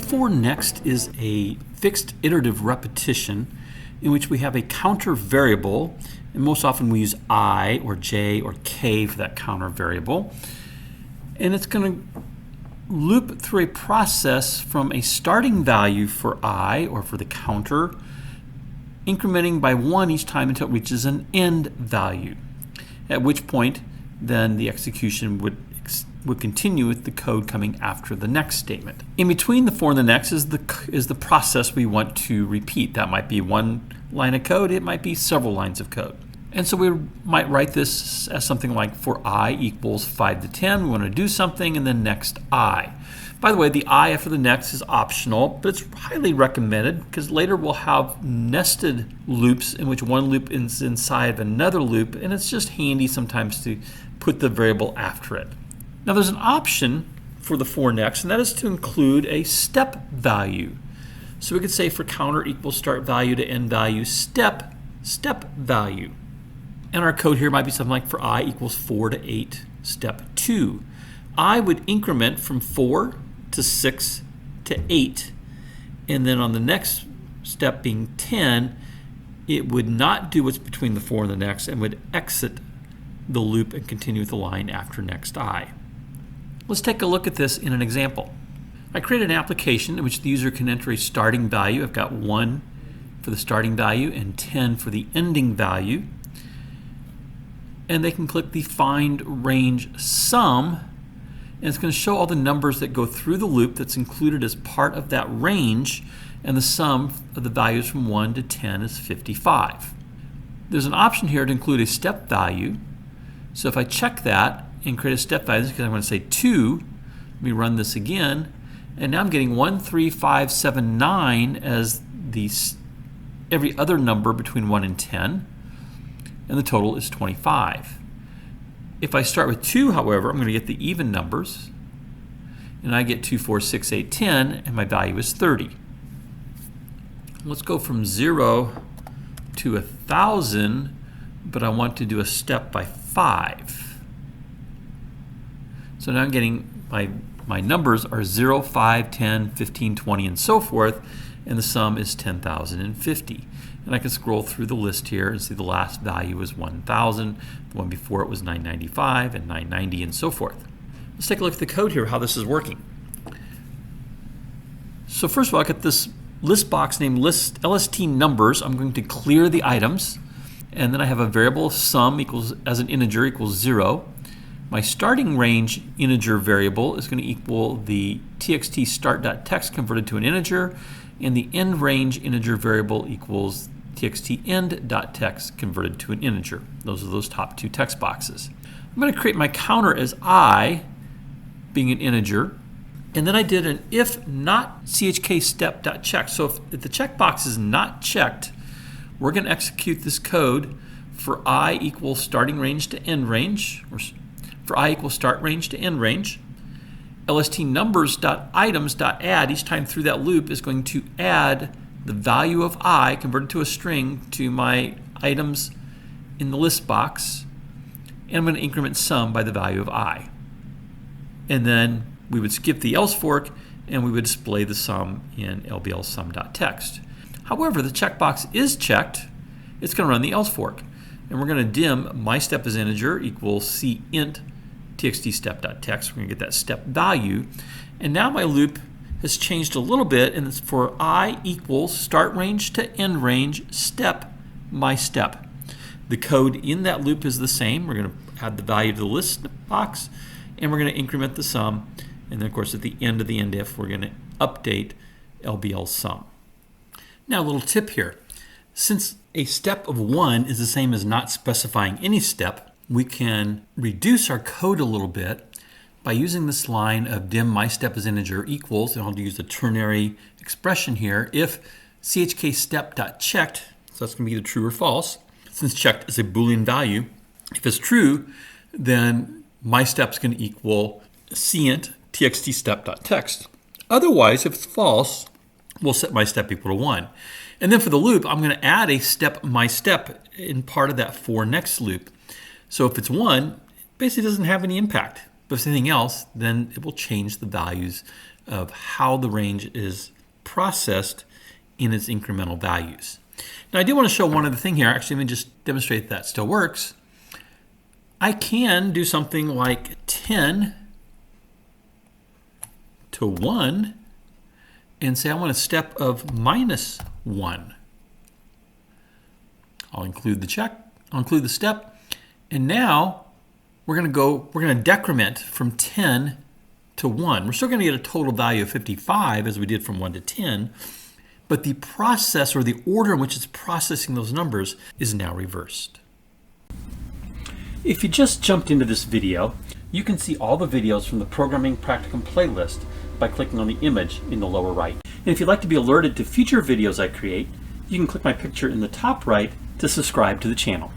for next is a fixed iterative repetition in which we have a counter variable, and most often we use I or J or K for that counter variable. And it's going to loop through a process from a starting value for I, or for the counter, incrementing by 1 each time until it reaches an end value, at which point then the execution would continue with the code coming after the next statement. In between the for and the next is the process we want to repeat. That might be one line of code, it might be several lines of code. And so we might write this as something like for I equals 5 to 10. We want to do something, and then next I. By the way, the I after the next is optional, but it's highly recommended because later we'll have nested loops in which one loop is inside of another loop, and it's just handy sometimes to put the variable after it. Now there's an option for the for next, and that is to include a step value. So we could say for counter equals start value to end value step value. And our code here might be something like for I equals 4 to 8 step 2. I would increment from 4 to 6 to 8, and then on the next step being 10, it would not do what's between the for and the next and would exit the loop and continue with the line after next I. Let's take a look at this in an example. I created an application in which the user can enter a starting value. I've got 1 for the starting value and 10 for the ending value. And they can click the find range sum, and it's going to show all the numbers that go through the loop that's included as part of that range, and the sum of the values from 1 to 10 is 55. There's an option here to include a step value. So if I check that and create a step value, because I'm going to say 2, let me run this again, and now I'm getting 1, 3, 5, 7, 9 as every other number between 1 and 10, and the total is 25. If I start with 2, however, I'm going to get the even numbers, and I get 2, 4, 6, 8, 10, and my value is 30. Let's go from 0 to 1,000, but I want to do a step by 5. So now I'm getting my numbers are 0, 5, 10, 15, 20, and so forth, and the sum is 10,050. And I can scroll through the list here and see the last value was 1,000, the one before it was 995 and 990 and so forth. Let's take a look at the code here, how this is working. So first of all, I got this list box named LST numbers. I'm going to clear the items, and then I have a variable sum equals as an integer equals 0. My starting range integer variable is going to equal the txt start.text converted to an integer, and the end range integer variable equals txt end.text converted to an integer. Those are those top two text boxes. I'm going to create my counter as I being an integer, and then I did an if not chk step.check. So if the checkbox is not checked, we're going to execute this code for I equals starting range to end range, or for I equals start range to end range. LST numbers.items.add, each time through that loop is going to add the value of I converted to a string to my items in the list box, and I'm going to increment sum by the value of I. And then we would skip the else fork and we would display the sum in lbl sum.text. However, the checkbox is checked, it's going to run the else fork. And we're going to dim my step as integer equals cint txt step.text. We're going to get that step value. And now my loop has changed a little bit, and it's for I equals start range to end range step my step. The code in that loop is the same. We're going to add the value to the list box, and we're going to increment the sum. And then, of course, at the end of the end if, we're going to update lbl sum. Now, a little tip here. Since a step of 1 is the same as not specifying any step, we can reduce our code a little bit by using this line of dim my step as integer equals, and I'll use the ternary expression here, if chk step.checked, so that's going to be either true or false. Since checked is a Boolean value, if it's true, then my step is going to equal cint txt step.text. Otherwise, if it's false, we'll set my step equal to 1. And then for the loop, I'm going to add a step my step in part of that for next loop. So if it's 1, it basically doesn't have any impact. But if it's anything else, then it will change the values of how the range is processed in its incremental values. Now I do want to show one other thing here. Actually, let me just demonstrate that still works. I can do something like 10 to 1 and say I want a step of -1. I'll include the check, I'll include the step, and now we're going to decrement from 10 to 1. We're still going to get a total value of 55 as we did from 1 to 10, but the process or the order in which it's processing those numbers is now reversed. If you just jumped into this video, you can see all the videos from the Programming Practicum playlist by clicking on the image in the lower right. And if you'd like to be alerted to future videos I create, you can click my picture in the top right to subscribe to the channel.